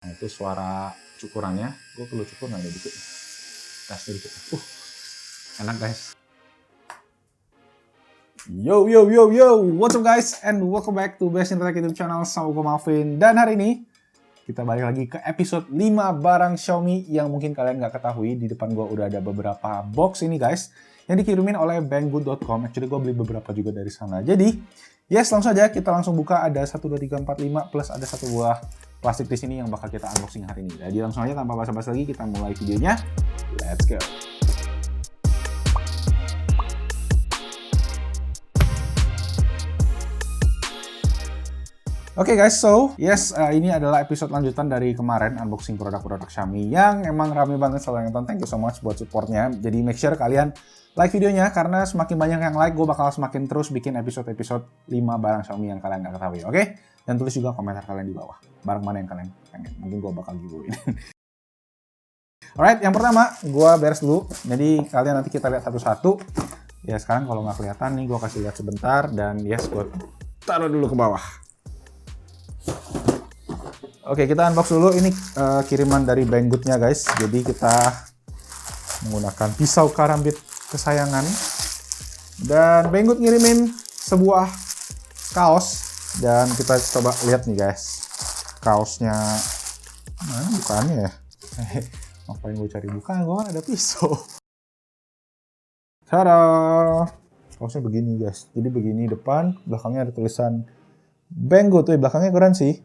Nah, itu suara cukurannya. Gue perlu cukur nggak ada dikit. Tes dikit. Enak guys. Yo, what's up guys? And welcome back to Best Internet YouTube channel sama gue Malvin. Dan hari ini kita balik lagi ke episode 5 barang Xiaomi yang mungkin kalian nggak ketahui. Di depan gue udah ada beberapa box ini guys, yang dikirimin oleh banggood.com. Actually gue beli beberapa juga dari sana. Jadi, yes, langsung aja kita langsung buka. Ada 1, 2, 3, 4, 5 plus ada satu buah plastik di sini yang bakal kita unboxing hari ini. Jadi langsung aja tanpa basa-basi lagi kita mulai videonya. Let's go. Oke guys, so yes, ini adalah episode lanjutan dari kemarin unboxing produk-produk Xiaomi yang emang rame banget selalu yang nonton. Thank you so much buat supportnya. Jadi make sure kalian like videonya karena semakin banyak yang like, gue bakal semakin terus bikin episode-episode 5 barang Xiaomi yang kalian gak ketahui, oke? Dan tulis juga komentar kalian di bawah. Barang mana yang kalian pengen? Mungkin gue bakal giveaway. Alright, yang pertama gue beres dulu. Jadi kalian nanti kita lihat satu-satu. Ya sekarang kalau nggak kelihatan nih gue kasih lihat sebentar dan yes gue taruh dulu ke bawah. Oke, kita unbox dulu. Ini kiriman dari Banggood-nya guys. Jadi kita menggunakan pisau karambit kesayangan. Dan Banggood ngirimin sebuah kaos. Dan kita coba lihat nih guys. Kaosnya mana bukannya ya? Ngapain gue cari bukan? Gue kan ada pisau. Tada! Kaosnya begini guys. Jadi begini depan, belakangnya ada tulisan Banggood. Tuh belakangnya keren sih.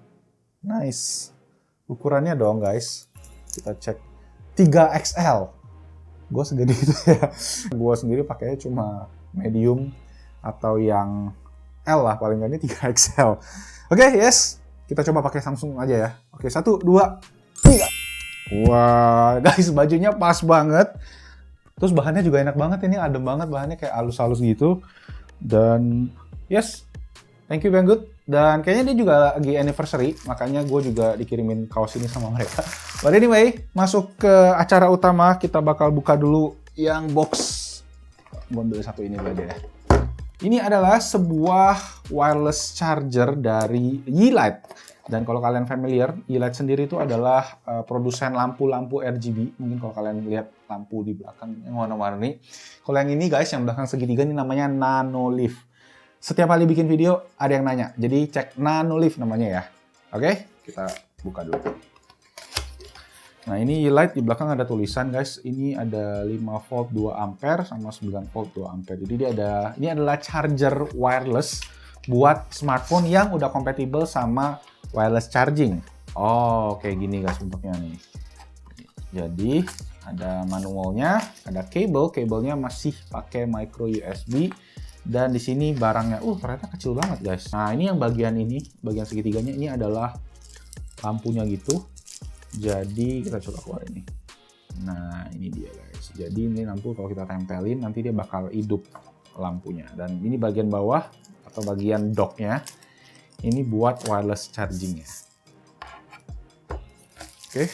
Nice. Ukurannya dong guys. Kita cek 3XL. Gue segede itu ya. Gue sendiri pakainya cuma medium atau yang L lah paling nggak, ini 3XL. Oke, yes. Kita coba pakai Samsung aja ya. Oke, 1, 2, 3. Wah, guys, bajunya pas banget. Terus bahannya juga enak banget. Ini adem banget, bahannya kayak halus-halus gitu. Dan yes, thank you Banggood. Dan kayaknya dia juga lagi anniversary, makanya gue juga dikirimin kaos ini sama mereka. But anyway, masuk ke acara utama, kita bakal buka dulu yang box. Gue ambil satu ini dulu aja ya. Ini adalah sebuah wireless charger dari Yeelight. Dan kalau kalian familiar, Yeelight sendiri itu adalah produsen lampu-lampu RGB. Mungkin kalau kalian lihat lampu di belakang yang warna-warni. Kalau yang ini guys, yang belakang segitiga ini namanya Nanolift. Setiap kali bikin video ada yang nanya, jadi cek Nanolift namanya ya. Oke, kita buka dulu. Nah ini Yeelight, di belakang ada tulisan guys, ini ada 5 volt 2 ampere sama 9 volt 2 ampere. Jadi dia ini adalah charger wireless buat smartphone yang udah kompatibel sama wireless charging. Oh, kayak gini guys bentuknya nih. Jadi ada manualnya, ada kabelnya masih pakai micro USB. Dan di sini barangnya, ternyata kecil banget guys. Nah ini yang bagian segitiganya ini adalah lampunya gitu. Jadi kita coba keluar ini. Nah ini dia guys. Jadi ini lampu kalau kita tempelin nanti dia bakal hidup lampunya. Dan ini bagian bawah atau bagian docknya. Ini buat wireless chargingnya. Oke.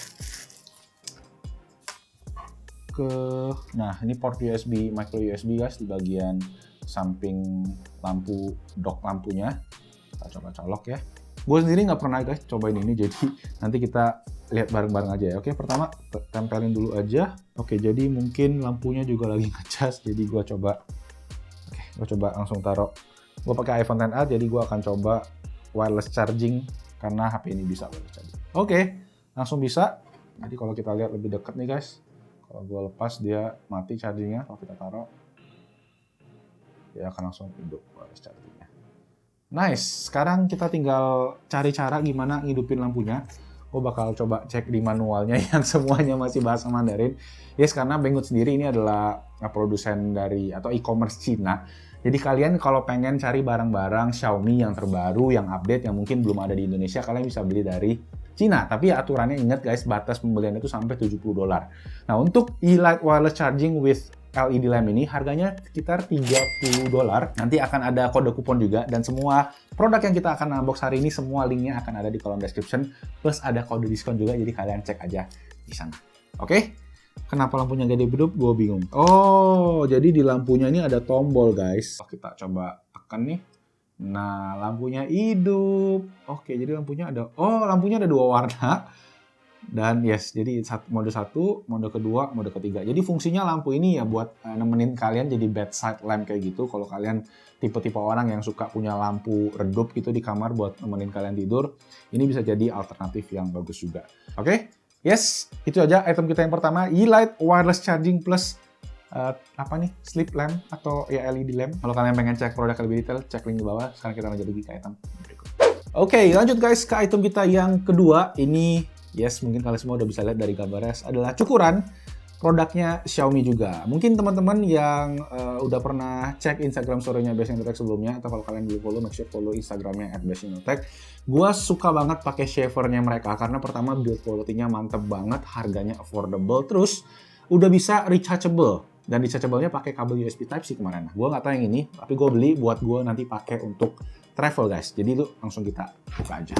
Nah ini port USB, micro USB guys di bagian samping lampu dock lampunya. Kita coba colok ya. Gue sendiri nggak pernah guys cobain ini, jadi nanti kita lihat bareng-bareng aja ya. Oke, pertama tempelin dulu aja. Oke, jadi mungkin lampunya juga lagi ngecas, jadi gue coba. Oke, gue coba langsung taruh. Gue pakai iPhone XR, jadi gue akan coba wireless charging karena HP ini bisa wireless charging. Oke, langsung bisa. Jadi kalau kita lihat lebih dekat nih guys, kalau gue lepas dia mati chargingnya. Kalau kita taruh, dia akan langsung hidup wireless chargingnya. Nice, sekarang kita tinggal cari cara gimana ngidupin lampunya. Gue bakal coba cek di manualnya yang semuanya masih bahasa Mandarin. Yes, karena Banggood sendiri ini adalah produsen dari atau e-commerce Cina. Jadi kalian kalau pengen cari barang-barang Xiaomi yang terbaru, yang update, yang mungkin belum ada di Indonesia, kalian bisa beli dari Cina. Tapi aturannya ingat guys, batas pembelian itu sampai $70. Nah untuk Yeelight wireless charging with LED lamp ini harganya sekitar $30. Nanti akan ada kode kupon juga, dan semua produk yang kita akan unbox hari ini semua linknya akan ada di kolom description, plus ada kode diskon juga, jadi kalian cek aja di sana. Oke? Kenapa lampunya gede hidup? Gue bingung. Oh, jadi di lampunya ini ada tombol guys. Kita coba tekan nih. Nah, lampunya hidup. Oke, jadi lampunya ada dua warna. Dan yes, jadi mode 1, mode kedua, mode ketiga. Jadi fungsinya lampu ini ya buat nemenin kalian jadi bedside lamp kayak gitu. Kalau kalian tipe-tipe orang yang suka punya lampu redup gitu di kamar buat nemenin kalian tidur, ini bisa jadi alternatif yang bagus juga. Oke? Yes, itu aja item kita yang pertama, Yeelight Wireless Charging plus sleep lamp atau ya LED lamp. Kalau kalian pengen cek produk lebih detail, cek link di bawah. Sekarang kita lanjut lagi ke item berikut. Oke, lanjut guys ke item kita yang kedua. Ini yes, mungkin kalian semua udah bisa lihat dari gambarnya adalah cukuran. Produknya Xiaomi juga. Mungkin teman-teman yang udah pernah cek Instagram story-nya Basing.Tech sebelumnya, atau kalau kalian belum follow, make sure follow Instagramnya @Basing.Tech. Gua suka banget pakai shavernya mereka karena pertama build quality-nya mantep banget, harganya affordable, terus udah bisa rechargeable. Dan rechargeable-nya pakai kabel USB Type-C kemarin. Gue nggak tahu yang ini, tapi gue beli buat gue nanti pakai untuk travel guys. Jadi itu langsung kita buka aja.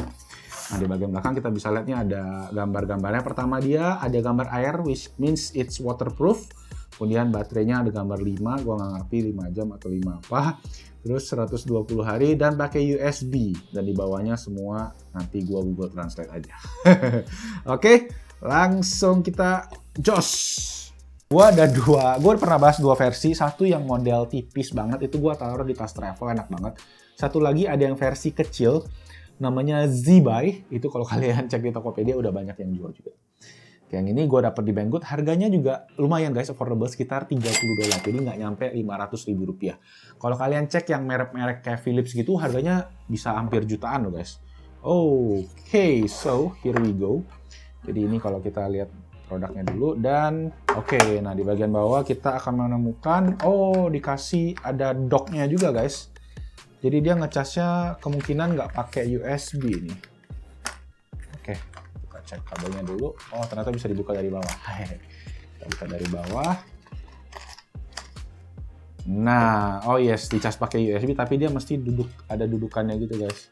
Nah di bagian belakang kita bisa lihatnya ada gambar-gambarnya. Pertama dia ada gambar air, which means it's waterproof. Kemudian baterainya ada gambar 5, gue nggak ngerti 5 jam atau 5 apa. Terus 120 hari dan pakai USB. Dan di bawahnya semua nanti gue Google Translate aja. Oke, langsung kita jos. Gue pernah bahas dua versi. Satu yang model tipis banget, itu gue taruh di tas travel, enak banget. Satu lagi ada yang versi kecil, namanya Z-Buy. Itu kalau kalian cek di Tokopedia udah banyak yang jual juga. Yang ini gue dapet di Banggood, harganya juga lumayan guys, affordable, sekitar $30. Jadi nggak nyampe Rp500.000. Kalau kalian cek yang merek-merek kayak Philips gitu, harganya bisa hampir jutaan loh guys. Oke, so here we go. Jadi ini kalau kita lihat produknya dulu dan oke, nah di bagian bawah kita akan menemukan dikasih ada docknya juga guys. Jadi dia ngecasnya kemungkinan nggak pakai USB ini. Oke, kita cek kabelnya dulu. Oh ternyata bisa dibuka dari bawah. Kita buka dari bawah. Nah, yes, dicas pakai USB tapi dia mesti ada dudukannya gitu guys.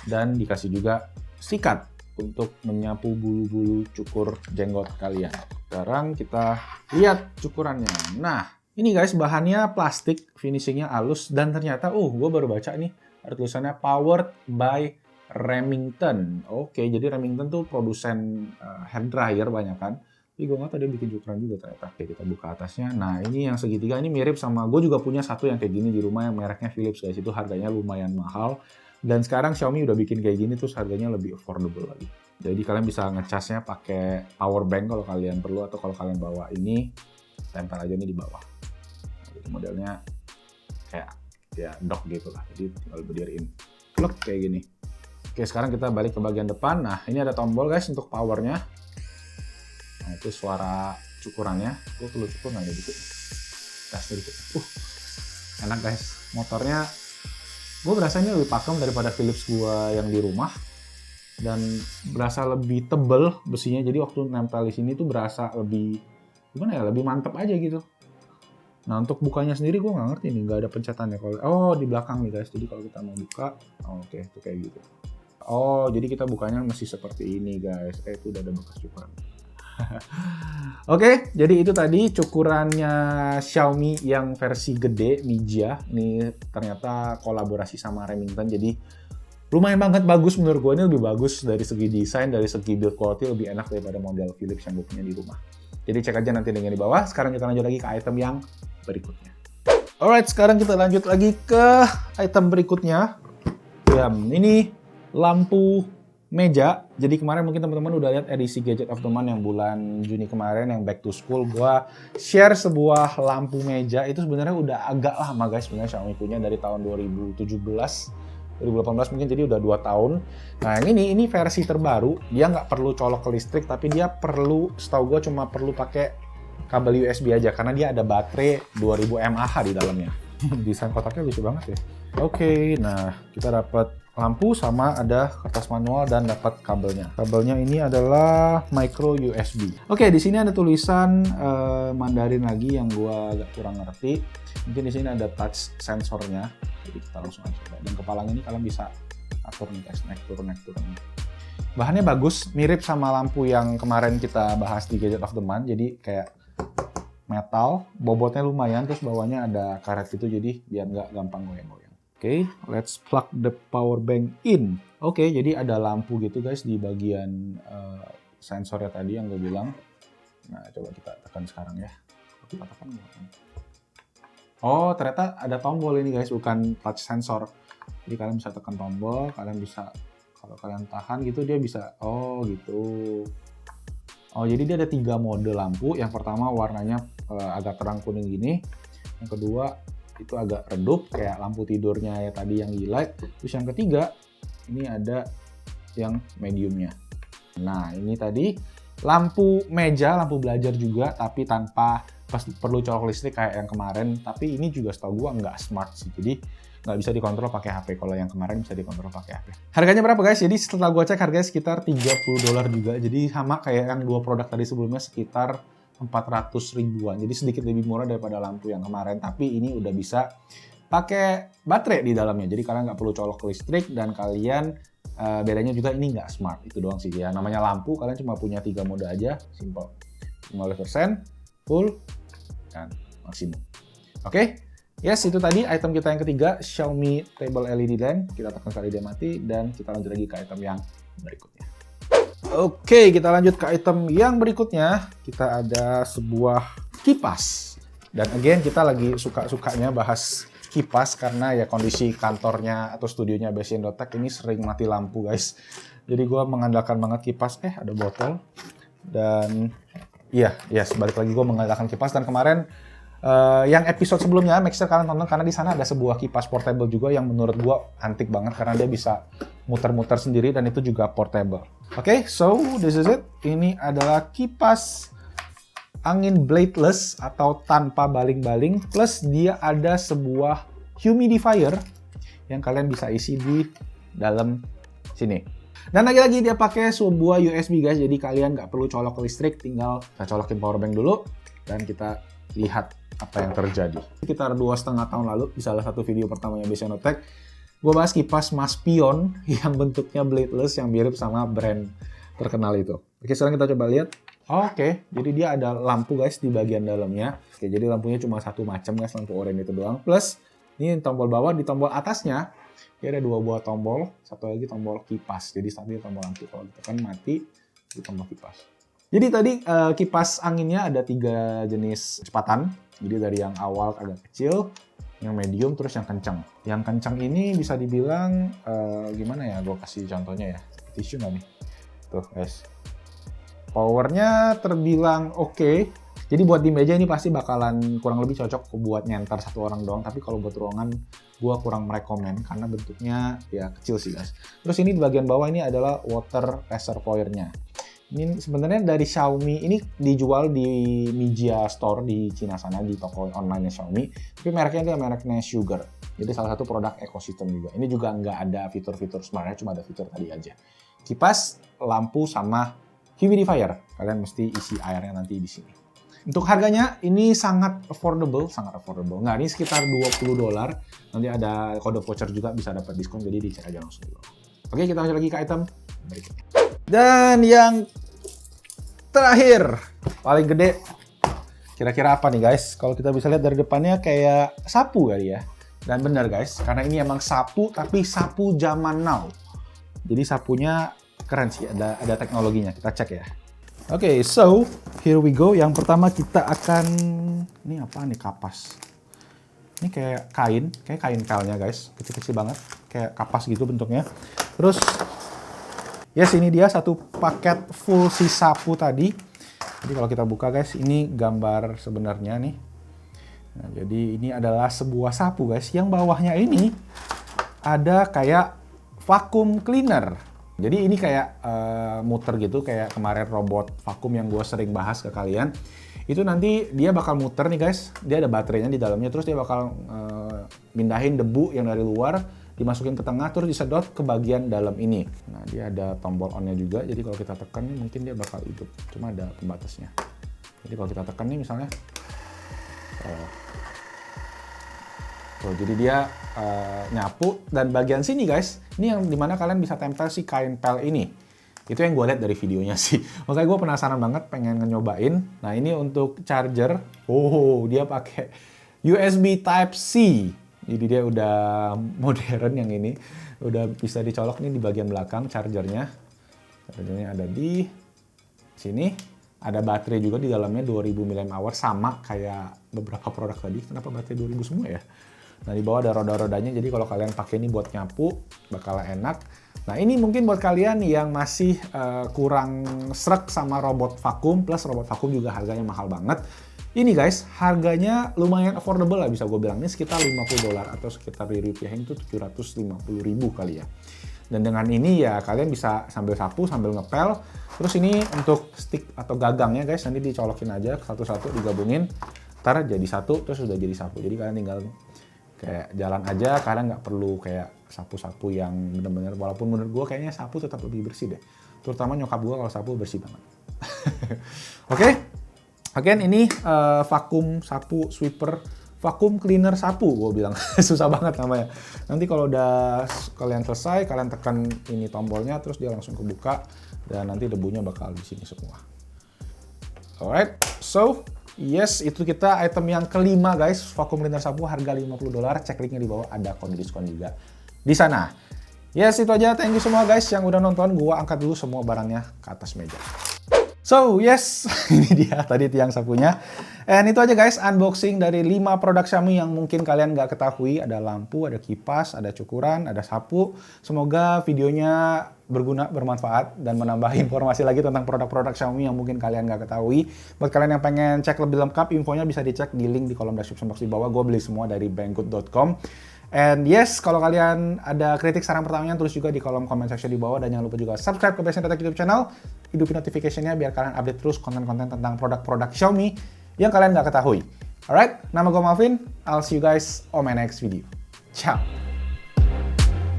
Dan dikasih juga sikat untuk menyapu bulu-bulu cukur jenggot kalian. Sekarang kita lihat cukurannya. Nah, ini guys bahannya plastik, finishingnya halus, dan ternyata, gue baru baca nih, ada tulisannya Powered by Remington. Oke, jadi Remington tuh produsen hair dryer banyak kan. Tapi gue nggak tahu dia bikin cukuran juga ternyata. Oke, kita buka atasnya. Nah, ini yang segitiga ini mirip sama, gue juga punya satu yang kayak gini di rumah yang mereknya Philips guys. Itu harganya lumayan mahal. Dan sekarang Xiaomi udah bikin kayak gini terus harganya lebih affordable lagi. Jadi kalian bisa ngecasnya pakai power bank kalau kalian perlu, atau kalau kalian bawa ini tempel aja nih di bawah. Nah, jadi modelnya kayak ya dock gitu lah. Jadi tinggal berdiriin plug kayak gini. Oke, sekarang kita balik ke bagian depan. Nah, ini ada tombol guys untuk powernya. Nah, itu suara cukurannya. Gue perlu cukur nggak ya dikit? Gas dikit. Enak guys. Motornya gue berasa ini lebih pakem daripada Philips gue yang di rumah, dan berasa lebih tebel besinya, jadi waktu nempel di sini tuh berasa lebih gimana ya, lebih mantep aja gitu. Nah untuk bukanya sendiri gue nggak ngerti nih, nggak ada pencetannya. Kalau di belakang nih guys, jadi kalau kita mau buka, oke, itu kayak gitu. Jadi kita bukanya masih seperti ini guys. Itu udah ada bekas cukuran. Oke, jadi itu tadi cukurannya Xiaomi yang versi gede, Mijia. Ini ternyata kolaborasi sama Remington, jadi lumayan banget bagus menurut gue. Ini lebih bagus dari segi desain, dari segi build quality, lebih enak daripada model Philips yang gue punya di rumah. Jadi cek aja nanti linknya di bawah. Sekarang kita lanjut lagi ke item yang berikutnya. Alright, sekarang kita lanjut lagi ke item berikutnya. Ya, ini lampu meja. Jadi kemarin mungkin teman-teman udah lihat edisi Gadget of the Month yang bulan Juni kemarin yang back to school. Gua share sebuah lampu meja. Itu sebenarnya udah agak lama guys, sebenarnya Xiaomi punya dari tahun 2017, 2018 mungkin, jadi udah 2 tahun. Nah ini versi terbaru. Dia nggak perlu colok ke listrik, tapi dia perlu, setahu gue cuma perlu pakai kabel USB aja karena dia ada baterai 2000 mAh di dalamnya. Desain kotaknya lucu banget ya. Oke, nah kita dapat lampu sama ada kertas manual dan dapat kabelnya. Kabelnya ini adalah micro USB. Oke, di sini ada tulisan Mandarin lagi yang gua agak kurang ngerti. Mungkin di sini ada touch sensornya. Jadi kita langsung aja. Dan kepalanya ini kalian bisa atur nih guys, naik turun. Bahannya bagus, mirip sama lampu yang kemarin kita bahas di Gadget of the Month. Jadi kayak metal, bobotnya lumayan, terus bawahnya ada karet gitu, jadi biar nggak gampang goyang-goyang. Oke, let's plug the power bank in. Oke, jadi ada lampu gitu guys di bagian sensornya tadi yang gue bilang. Nah, coba kita tekan sekarang ya. Kita tekan bukan. Oh, ternyata ada tombol ini guys, bukan touch sensor. Jadi kalian bisa tekan tombol, kalian bisa, kalau kalian tahan gitu dia bisa, oh gitu. Oh, jadi dia ada 3 mode lampu. Yang pertama warnanya agak terang kuning gini. Yang kedua itu agak redup kayak lampu tidurnya ya tadi yang highlight. Terus yang ketiga ini ada yang mediumnya. Nah, ini tadi lampu meja, lampu belajar juga, tapi tanpa perlu colok listrik kayak yang kemarin. Tapi ini juga setahu gua nggak smart sih, jadi nggak bisa dikontrol pakai HP. Kalau yang kemarin bisa dikontrol pakai HP. Harganya berapa guys? Jadi setelah gua cek harganya sekitar $30 juga. Jadi sama kayak yang 2 produk tadi sebelumnya, sekitar 400 ribuan. Jadi sedikit lebih murah daripada lampu yang kemarin. Tapi ini udah bisa pakai baterai di dalamnya. Jadi kalian nggak perlu colok listrik dan kalian bedanya juga ini nggak smart, itu doang sih ya. Namanya lampu, kalian cuma punya 3 mode aja, simple. 15%, full, dan maksimum. Oke, yes, itu tadi item kita yang ketiga, Xiaomi Table LED Lamp. Kita tekan sekali dia mati, dan kita lanjut lagi ke item yang berikutnya. Oke, kita lanjut ke item yang berikutnya. Kita ada sebuah kipas. Dan again, kita lagi suka-sukanya bahas kipas karena ya kondisi kantornya atau studionya BC Indotech ini sering mati lampu guys. Jadi gue mengandalkan banget kipas. Ada botol. Dan iya, balik lagi gue mengandalkan kipas. Dan kemarin yang episode sebelumnya, make sure kalian tonton karena di sana ada sebuah kipas portable juga yang menurut gue antik banget karena dia bisa muter-muter sendiri dan itu juga portable. Oke, so this is it. Ini adalah kipas angin bladeless atau tanpa baling-baling, plus dia ada sebuah humidifier yang kalian bisa isi di dalam sini. Dan lagi-lagi dia pakai sebuah USB guys, jadi kalian nggak perlu colok listrik, tinggal kita colokin powerbank dulu dan kita lihat apa yang terjadi. Sekitar 2,5 tahun lalu, di salah satu video pertamanya BC Indotech, gue bahas kipas Maspion yang bentuknya bladeless yang mirip sama brand terkenal itu. Oke, sekarang kita coba lihat. Oke, jadi dia ada lampu guys di bagian dalamnya. Oke, jadi lampunya cuma satu macam guys, lampu oranye itu doang. Plus, ini tombol bawah, di tombol atasnya, dia ada 2 buah tombol, satu lagi tombol kipas. Jadi satu tombol lampu, kalau ditekan mati, itu tombol kipas. Jadi tadi kipas anginnya ada 3 jenis kecepatan. Jadi dari yang awal agak kecil, yang medium, terus yang kencang. Yang kencang ini bisa dibilang, gimana ya, gue kasih contohnya ya. Tisu nggak nih? Tuh guys. Powernya terbilang oke. Jadi buat di meja ini pasti bakalan kurang lebih cocok buat nyentar satu orang doang. Tapi kalau buat ruangan, gua kurang merekomen karena bentuknya ya kecil sih guys. Terus ini di bagian bawah ini adalah water reservoir-nya. Ini sebenarnya dari Xiaomi, ini dijual di Mijia Store di Cina sana, di toko online Xiaomi. Tapi mereknya itu mereknya Sugar. Jadi salah satu produk ekosistem juga. Ini juga nggak ada fitur-fitur smartnya, cuma ada fitur tadi aja. Kipas, lampu, sama humidifier. Kalian mesti isi airnya nanti di sini. Untuk harganya ini sangat affordable. Nggak, ini sekitar $20. Nanti ada kode voucher juga bisa dapat diskon, jadi dicek aja langsung dulu. Oke, kita lanjut lagi ke item berikutnya. Dan yang terakhir, paling gede. Kira-kira apa nih guys? Kalau kita bisa lihat dari depannya kayak sapu kali ya. Dan benar guys, karena ini emang sapu, tapi sapu zaman now. Jadi sapunya keren sih, ada teknologinya. Kita cek ya. Oke, so here we go. Yang pertama kita akan, ini apa nih, kapas. Ini kayak kain pelnya guys, kecil-kecil banget, kayak kapas gitu bentuknya. Terus, yes, ini dia satu paket full si sapu tadi. Jadi kalau kita buka guys, ini gambar sebenarnya nih. Nah, jadi ini adalah sebuah sapu guys, yang bawahnya ini ada kayak vacuum cleaner. Jadi ini kayak muter gitu, kayak kemarin robot vakum yang gue sering bahas ke kalian. Itu nanti dia bakal muter nih guys, dia ada baterainya di dalamnya, terus dia bakal mindahin debu yang dari luar, dimasukin ke tengah, terus disedot ke bagian dalam ini. Nah, dia ada tombol on-nya juga, jadi kalau kita tekan mungkin dia bakal hidup, cuma ada pembatasnya. Jadi kalau kita tekan nih misalnya, tuh, jadi dia nyapu, dan bagian sini guys, ini yang dimana kalian bisa tempel si kain pel ini. Itu yang gue lihat dari videonya sih. Makanya gue penasaran banget, pengen nyobain. Nah, ini untuk charger. Oh, dia pakai USB Type-C. Jadi dia udah modern yang ini. Udah bisa dicolok nih di bagian belakang chargernya. Chargernya ada di Sini ada baterai juga di dalamnya 2000 mAh, sama kayak beberapa produk tadi. Kenapa baterai 2000 semua ya? Nah, di bawah ada roda-rodanya, jadi kalau kalian pakai ini buat nyapu bakal enak. Nah, ini mungkin buat kalian yang masih kurang srek sama robot vakum, plus robot vakum juga harganya mahal banget. Ini guys, harganya lumayan affordable lah, bisa gue bilang. Ini sekitar $50 atau sekitar di rupiahin itu 750.000 kali ya. Dan dengan ini ya kalian bisa sambil sapu, sambil ngepel. Terus ini untuk stick atau gagangnya guys, nanti dicolokin aja satu-satu, digabungin. Ntar jadi satu, terus udah jadi sapu. Jadi kalian tinggal kayak jalan aja, kalian nggak perlu kayak sapu-sapu yang bener-bener, walaupun menurut gue kayaknya sapu tetap lebih bersih deh. Terutama nyokap gue kalau sapu bersih banget. Oke. Again, ini vakum sapu sweeper, vacuum cleaner sapu, gue bilang. Susah banget namanya. Nanti kalau udah kalian selesai, kalian tekan ini tombolnya, terus dia langsung kebuka, dan nanti debunya bakal di sini semua. Alright, so yes, itu kita item yang kelima guys, vacuum cleaner sapu harga $50. Cek linknya di bawah, ada kode diskon juga di sana. Yes, itu aja. Thank you semua guys yang udah nonton. Gua angkat dulu semua barangnya ke atas meja. So, yes, ini dia tadi tiang sapunya. And itu aja guys, unboxing dari 5 produk Xiaomi yang mungkin kalian nggak ketahui. Ada lampu, ada kipas, ada cukuran, ada sapu. Semoga videonya berguna, bermanfaat, dan menambah informasi lagi tentang produk-produk Xiaomi yang mungkin kalian nggak ketahui. Buat kalian yang pengen cek lebih lengkap, infonya bisa dicek di link di kolom description box di bawah. Gue beli semua dari banggood.com. And yes, kalau kalian ada kritik, saran, pertanyaan, tulis juga di kolom comment section di bawah. Dan jangan lupa juga subscribe ke Best Tech YouTube channel. Hidupin notification-nya biar kalian update terus konten-konten tentang produk-produk Xiaomi yang kalian nggak ketahui. Alright, nama gue Malvin. I'll see you guys on my next video. Ciao.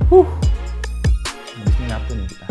Habis nyapu nih kita.